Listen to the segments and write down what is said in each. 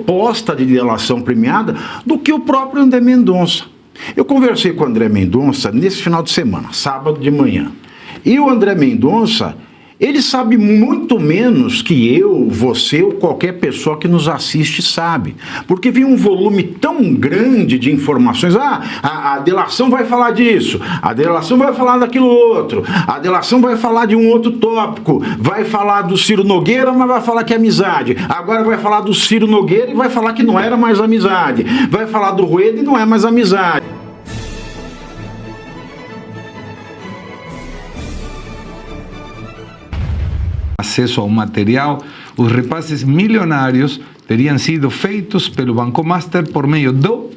proposta de delação premiada do que o próprio André Mendonça. Eu conversei com o André Mendonça nesse final de semana, sábado de manhã. E o André Mendonça, ele sabe muito menos que eu, você ou qualquer pessoa que nos assiste sabe. Porque vem um volume tão grande de informações. A delação vai falar disso, a delação vai falar daquilo outro, a delação vai falar de um outro tópico, vai falar do Ciro Nogueira, mas vai falar que é amizade. Agora vai falar do Ciro Nogueira e vai falar que não era mais amizade. Vai falar do Rueda e não é mais amizade. Acesso ao material, os repasses milionários teriam sido feitos pelo Banco Master por meio do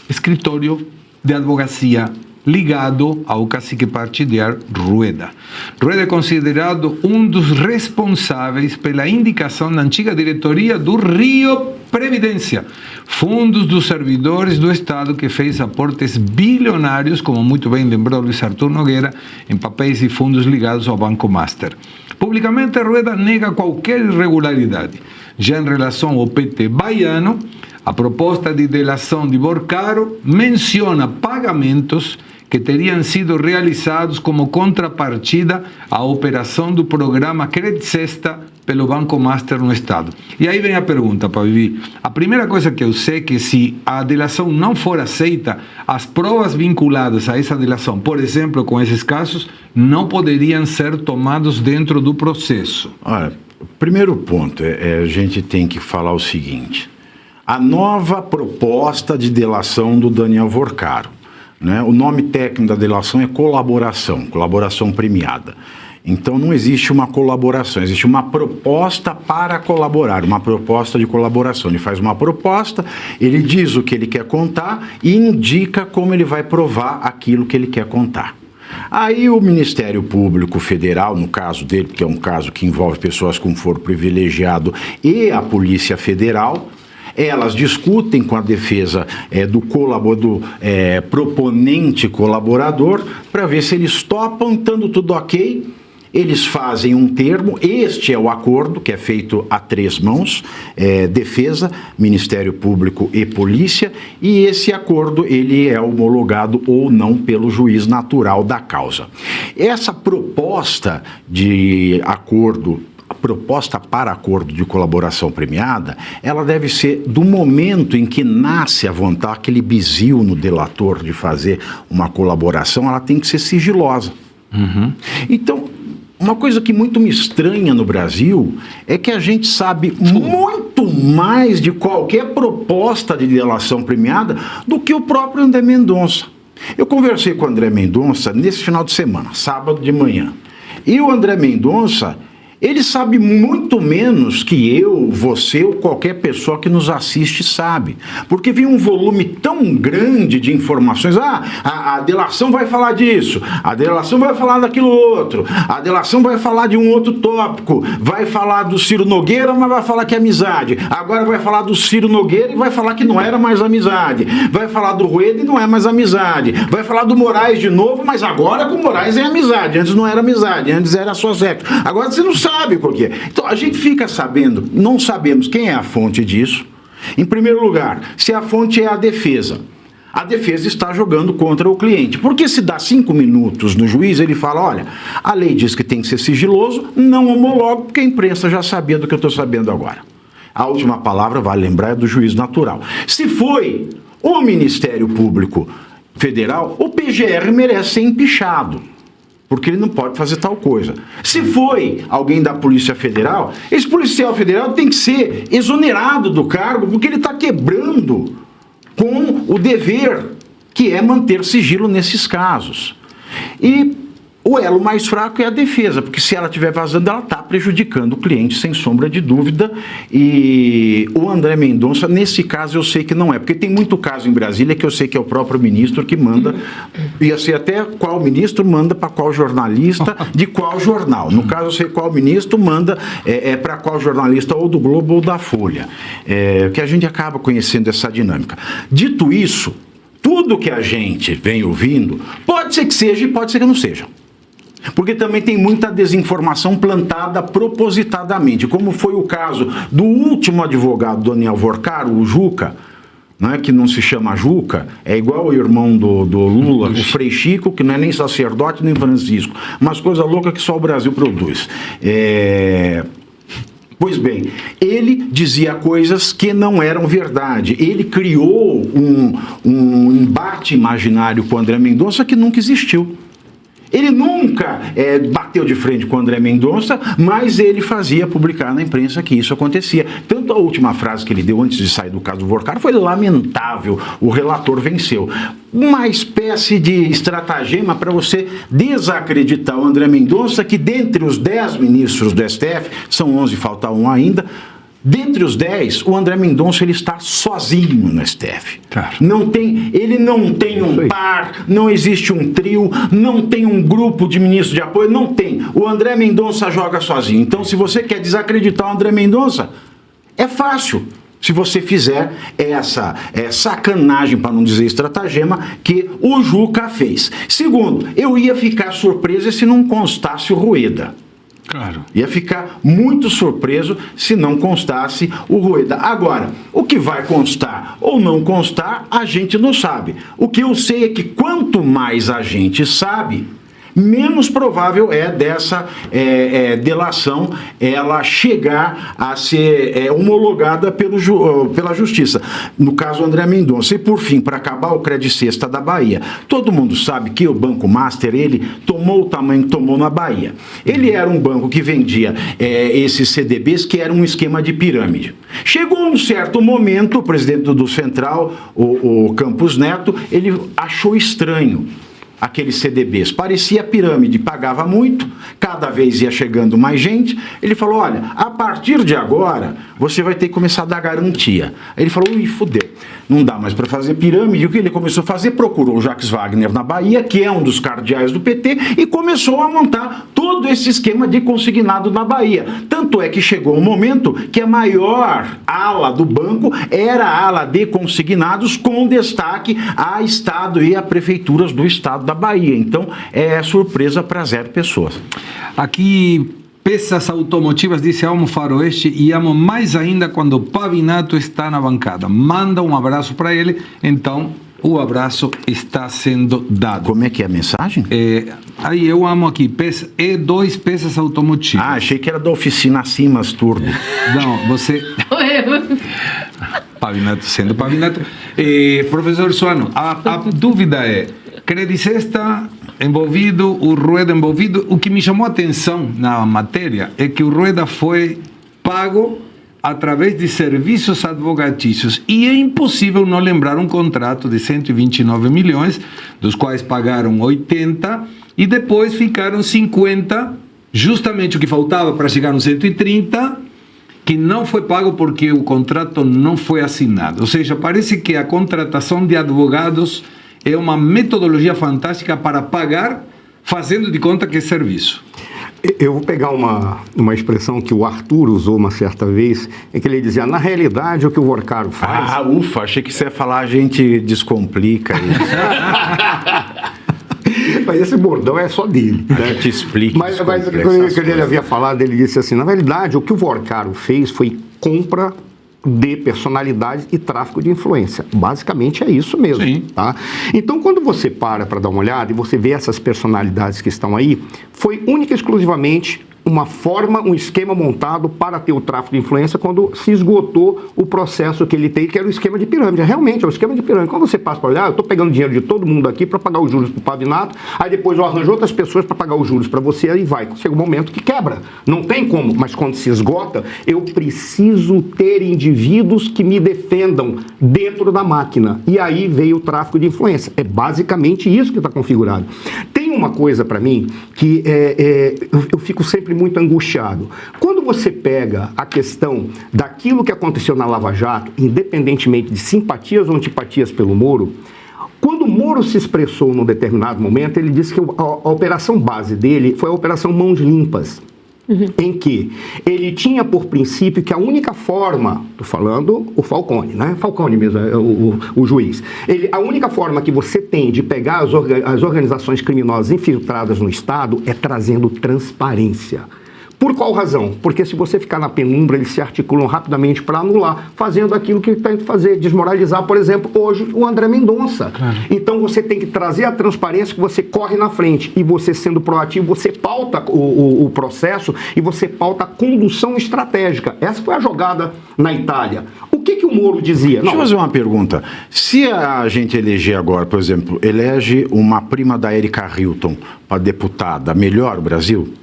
escritório de advocacia ligado ao cacique partidário Rueda. Rueda é considerado um dos responsáveis pela indicação da antiga diretoria do Rio Previdência, fundos dos servidores do Estado que fez aportes bilionários, como muito bem lembrou Luiz Arthur Nogueira, em papéis e fundos ligados ao Banco Master. Publicamente, Rueda nega qualquer irregularidade. Já em relação ao PT baiano, a proposta de delação de Borcaro menciona pagamentos que teriam sido realizados como contrapartida à operação do programa Credit Sexta pelo Banco Master no Estado. E aí vem a pergunta, Vivi. A primeira coisa que eu sei é que se a delação não for aceita, as provas vinculadas a essa delação, por exemplo, com esses casos, não poderiam ser tomados dentro do processo. Olha, o primeiro ponto a gente tem que falar o seguinte: a nova proposta de delação do Daniel Borcaro, né? O nome técnico da delação é colaboração premiada. Então não existe uma colaboração, existe uma proposta para colaborar, uma proposta de colaboração. Ele faz uma proposta, ele diz o que ele quer contar e indica como ele vai provar aquilo que ele quer contar. Aí o Ministério Público Federal, no caso dele, porque é um caso que envolve pessoas com foro privilegiado, e a Polícia Federal, elas discutem com a defesa do proponente colaborador para ver se eles topam, estando tudo ok. Eles fazem um termo, este é o acordo que é feito a três mãos, defesa, Ministério Público e Polícia, e esse acordo ele é homologado ou não pelo juiz natural da causa. Essa proposta de acordo, a proposta para acordo de colaboração premiada, ela deve ser do momento em que nasce a vontade, aquele bizil no delator de fazer uma colaboração, ela tem que ser sigilosa. Uhum. Então, uma coisa que muito me estranha no Brasil é que a gente sabe muito mais de qualquer proposta de delação premiada do que o próprio André Mendonça. Eu conversei com o André Mendonça nesse final de semana, sábado de manhã. E o André Mendonça, ele sabe muito menos que eu, você ou qualquer pessoa que nos assiste sabe. Porque vem um volume tão grande de informações. A delação vai falar disso, a delação vai falar daquilo outro, a delação vai falar de um outro tópico, vai falar do Ciro Nogueira, mas vai falar que é amizade. Agora vai falar do Ciro Nogueira e vai falar que não era mais amizade. Vai falar do Rueda e não é mais amizade. Vai falar do Moraes de novo, mas agora com o Moraes é amizade. Antes não era amizade, antes era só sexo. Agora você não sabe por quê. Então a gente fica sabendo, não sabemos quem é a fonte disso. Em primeiro lugar, se a fonte é a defesa está jogando contra o cliente. Porque se dá 5 minutos no juiz, ele fala, olha, a lei diz que tem que ser sigiloso, não homologo, porque a imprensa já sabia do que eu estou sabendo agora. A última palavra, vale lembrar, é do juiz natural. Se foi o Ministério Público Federal, o PGR merece ser empichado, porque ele não pode fazer tal coisa. Se foi alguém da Polícia Federal, esse policial federal tem que ser exonerado do cargo, porque ele está quebrando com o dever, que é manter sigilo nesses casos. E o elo mais fraco é a defesa, porque se ela estiver vazando, ela está prejudicando o cliente, sem sombra de dúvida. E o André Mendonça, nesse caso, eu sei que não é, porque tem muito caso em Brasília que eu sei que é o próprio ministro que manda, ia ser até qual ministro manda para qual jornalista, de qual jornal. No caso, eu sei qual ministro manda para qual jornalista, ou do Globo ou da Folha. Que a gente acaba conhecendo essa dinâmica. Dito isso, tudo que a gente vem ouvindo, pode ser que seja e pode ser que não seja. Porque também tem muita desinformação plantada propositadamente, como foi o caso do último advogado, Daniel Vorcaro, o Juca, não é, que não se chama Juca, é igual o irmão do Lula, o Frei Chico, que não é nem sacerdote nem Francisco, mas coisa louca que só o Brasil produz. Pois bem, ele dizia coisas que não eram verdade. Ele criou um embate imaginário com o André Mendonça que nunca existiu. Ele nunca bateu de frente com o André Mendonça, mas ele fazia publicar na imprensa que isso acontecia. Tanto a última frase que ele deu antes de sair do caso do Vorcaro foi lamentável. O relator venceu. Uma espécie de estratagema para você desacreditar o André Mendonça, que dentre os 10 ministros do STF, são 11, falta um ainda, dentre os 10, o André Mendonça ele está sozinho no STF. Claro. Ele não tem um par, não existe um trio, não tem um grupo de ministros de apoio, não tem. O André Mendonça joga sozinho. Então, se você quer desacreditar o André Mendonça, é fácil. Se você fizer essa sacanagem, para não dizer estratagema, que o Juca fez. Segundo, eu ia ficar surpreso se não constasse o Rueda. Claro. Ia ficar muito surpreso se não constasse o Rueda. Agora, o que vai constar ou não constar, a gente não sabe. O que eu sei é que quanto mais a gente sabe, menos provável é dessa delação ela chegar a ser homologada pela Justiça. No caso, André Mendonça. E, por fim, para acabar, o Credit Sexta da Bahia. Todo mundo sabe que o Banco Master, ele tomou o tamanho que tomou na Bahia. Ele era um banco que vendia esses CDBs, que era um esquema de pirâmide. Chegou um certo momento, o presidente do Central, o Campos Neto, ele achou estranho aqueles CDBs. Parecia pirâmide, pagava muito, cada vez ia chegando mais gente. Ele falou, olha, a partir de agora, você vai ter que começar a dar garantia. Aí ele falou, fudeu, não dá mais para fazer pirâmide. O que ele começou a fazer? Procurou o Jacques Wagner na Bahia, que é um dos cardeais do PT, e começou a montar todo esse esquema de consignado na Bahia. Tanto é que chegou um momento que a maior ala do banco era a ala de consignados, com destaque a Estado e a prefeituras do Estado da Bahia. Então, é surpresa para 0 pessoas. Aqui, peças automotivas, disse Amo Faroeste, e amo mais ainda quando o Pavinato está na bancada. Manda um abraço para ele, então o abraço está sendo dado. Como é que é a mensagem? Aí eu amo aqui, E2 peças automotivas. Ah, achei que era da oficina Simas Turbo. Não, você... Pavinato sendo Pavinato. Professor Suano, a dúvida é, Credit Sexta envolvido, o Rueda envolvido. O que me chamou a atenção na matéria é que o Rueda foi pago através de serviços advocatícios e é impossível não lembrar um contrato de 129 milhões, dos quais pagaram 80 e depois ficaram 50, justamente o que faltava para chegar nos 130, que não foi pago porque o contrato não foi assinado. Ou seja, parece que a contratação de advogados é uma metodologia fantástica para pagar, fazendo de conta que é serviço. Eu vou pegar uma expressão que o Arthur usou uma certa vez, em que ele dizia, na realidade, o que o Vorcaro faz... Ah, ufa, achei que você ia falar, a gente descomplica isso. Mas esse bordão é só dele. A gente explica. Mas quando ele havia falado, ele disse assim, na realidade, o que o Vorcaro fez foi compra de personalidades e tráfico de influência. Basicamente é isso mesmo. Sim. Tá? Então, quando você para dar uma olhada e você vê essas personalidades que estão aí, foi única e exclusivamente uma forma, um esquema montado para ter o tráfico de influência quando se esgotou o processo que ele tem, que era o esquema de pirâmide. Realmente, é o esquema de pirâmide. Quando você passa para olhar, eu estou pegando dinheiro de todo mundo aqui para pagar os juros para o Pavinato, aí depois eu arranjo outras pessoas para pagar os juros para você, aí vai. Chega um momento que quebra. Não tem como, mas quando se esgota, eu preciso ter indivíduos que me defendam dentro da máquina. E aí veio o tráfico de influência. É basicamente isso que está configurado. Tem uma coisa para mim que eu fico sempre muito angustiado. Quando você pega a questão daquilo que aconteceu na Lava Jato, independentemente de simpatias ou antipatias pelo Moro, quando o Moro se expressou num determinado momento, ele disse que a operação base dele foi a operação Mãos Limpas. em que ele tinha por princípio que a única forma, estou falando o Falcone, né? Falcone mesmo, o juiz. A única forma que você tem de pegar as organizações criminosas infiltradas no Estado é trazendo transparência. Por qual razão? Porque se você ficar na penumbra, eles se articulam rapidamente para anular, fazendo aquilo que ele tenta fazer, desmoralizar, por exemplo, hoje o André Mendonça. Claro. Então você tem que trazer a transparência que você corre na frente, e você sendo proativo, você pauta o processo e você pauta a condução estratégica. Essa foi a jogada na Itália. O que o Moro dizia? Deixa eu fazer uma pergunta. Se a gente eleger agora, por exemplo, elege uma prima da Erika Hilton para deputada, melhora o Brasil?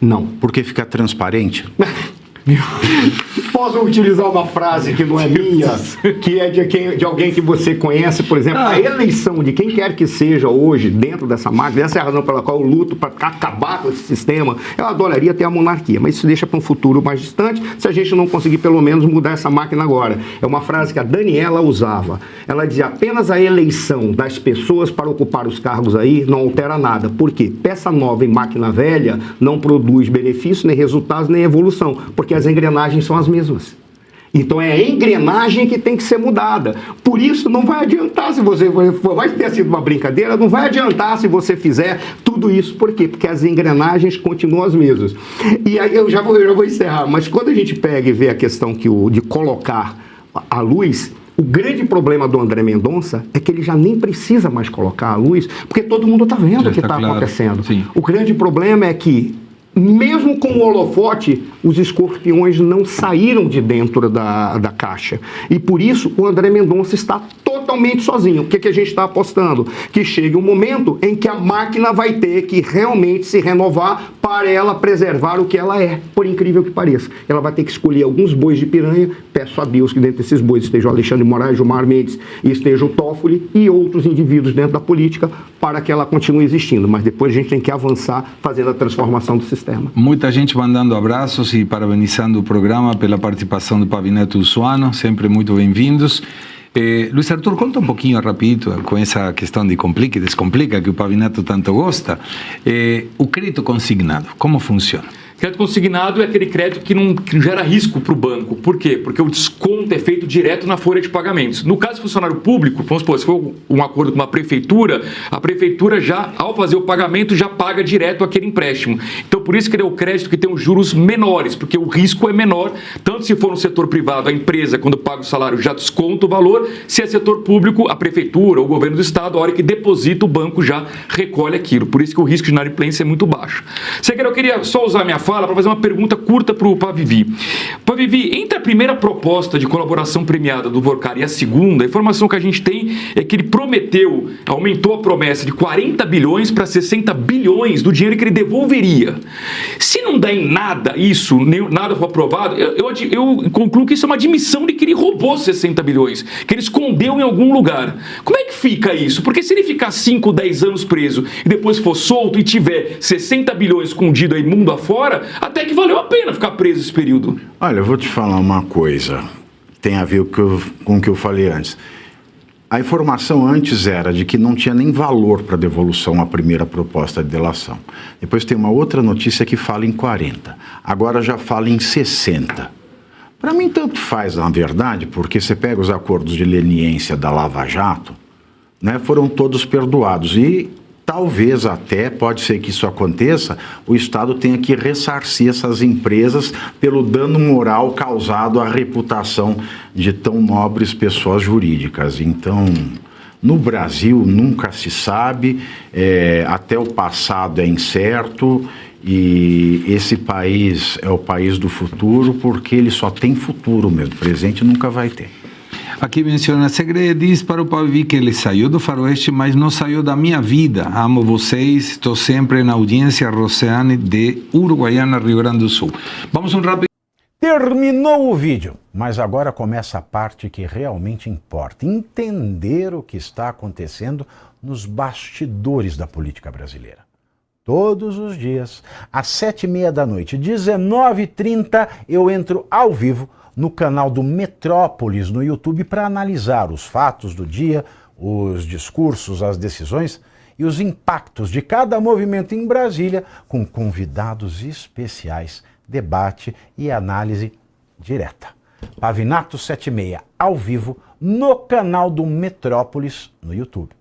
Não. Porque fica transparente? Posso utilizar uma frase que não é minha, que é de alguém que você conhece, por exemplo, a eleição de quem quer que seja hoje dentro dessa máquina, essa é a razão pela qual eu luto para acabar com esse sistema. Eu adoraria ter a monarquia, mas isso deixa para um futuro mais distante, se a gente não conseguir pelo menos mudar essa máquina agora. É uma frase que a Daniela usava. Ela dizia: apenas a eleição das pessoas para ocupar os cargos aí não altera nada. Por quê? Peça nova em máquina velha não produz benefício, nem resultados, nem evolução, porque as engrenagens são as mesmas. Então é a engrenagem que tem que ser mudada. Por isso não vai adiantar se você... Vai ter sido uma brincadeira, não vai adiantar se você fizer tudo isso. Por quê? Porque as engrenagens continuam as mesmas. E aí eu já vou encerrar, mas quando a gente pega e vê a questão de colocar a luz... O grande problema do André Mendonça é que ele já nem precisa mais colocar a luz, porque todo mundo está vendo o que está acontecendo. Sim. O grande problema é que, mesmo com o holofote, os escorpiões não saíram de dentro da caixa. E por isso o André Mendonça está totalmente sozinho. O que a gente está apostando? Que chegue um momento em que a máquina vai ter que realmente se renovar para ela preservar o que ela é, por incrível que pareça. Ela vai ter que escolher alguns bois de piranha. Peço a Deus que dentro desses bois esteja o Alexandre de Moraes, Gilmar Mendes e esteja o Toffoli e outros indivíduos dentro da política para que ela continue existindo. Mas depois a gente tem que avançar fazendo a transformação do sistema. Muita gente mandando abraços e parabenizando o programa pela participação do Pavinato Suano, sempre muito bem-vindos. Luiz Arthur, conta um pouquinho rapidito com essa questão de complica e descomplica que o Pavinato tanto gosta. O crédito consignado, como funciona? Crédito consignado é aquele crédito que não gera risco para o banco. Por quê? Porque o desconto é feito direto na folha de pagamentos. No caso do funcionário público, vamos supor, se for um acordo com uma prefeitura, a prefeitura já, ao fazer o pagamento, já paga direto aquele empréstimo. Então, por isso que ele é o crédito que tem os juros menores, porque o risco é menor, tanto se for no setor privado, a empresa, quando paga o salário, já desconta o valor, se é setor público, a prefeitura ou o governo do estado, a hora que deposita, o banco já recolhe aquilo. Por isso que o risco de inadimplência é muito baixo. Eu queria só usar a minha fala para fazer uma pergunta curta para o Pavivi. Pavivi, entre a primeira proposta de colaboração premiada do Vorcar e a segunda, a informação que a gente tem é que ele prometeu, aumentou a promessa de 40 bilhões para 60 bilhões do dinheiro que ele devolveria. Se não dá em nada isso, nada for aprovado, eu concluo que isso é uma admissão de que ele roubou 60 bilhões, que ele escondeu em algum lugar. Como é que fica isso? Porque se ele ficar 5, 10 anos preso e depois for solto e tiver 60 bilhões escondido aí mundo afora, até que valeu a pena ficar preso esse período. Olha, eu vou te falar uma coisa, tem a ver com o que eu falei antes. A informação antes era de que não tinha nem valor para devolução a primeira proposta de delação. Depois tem uma outra notícia que fala em 40, agora já fala em 60. Para mim tanto faz, na verdade, porque você pega os acordos de leniência da Lava Jato, né, foram todos perdoados e talvez até, pode ser que isso aconteça, o Estado tenha que ressarcir essas empresas pelo dano moral causado à reputação de tão nobres pessoas jurídicas. Então, no Brasil nunca se sabe, até o passado é incerto e esse país é o país do futuro porque ele só tem futuro mesmo, presente nunca vai ter. Aqui menciona Segre, diz para o Pavivi que ele saiu do Faroeste, mas não saiu da minha vida. Amo vocês, estou sempre na audiência. Roseane de Uruguaiana, Rio Grande do Sul. Vamos um rápido. Terminou o vídeo, mas agora começa a parte que realmente importa. Entender o que está acontecendo nos bastidores da política brasileira. Todos os dias, às 7h30 da noite, 19h30, eu entro ao vivo no canal do Metrópolis no YouTube para analisar os fatos do dia, os discursos, as decisões e os impactos de cada movimento em Brasília com convidados especiais debate e análise direta. Pavinato 76, ao vivo, no canal do Metrópolis, no YouTube.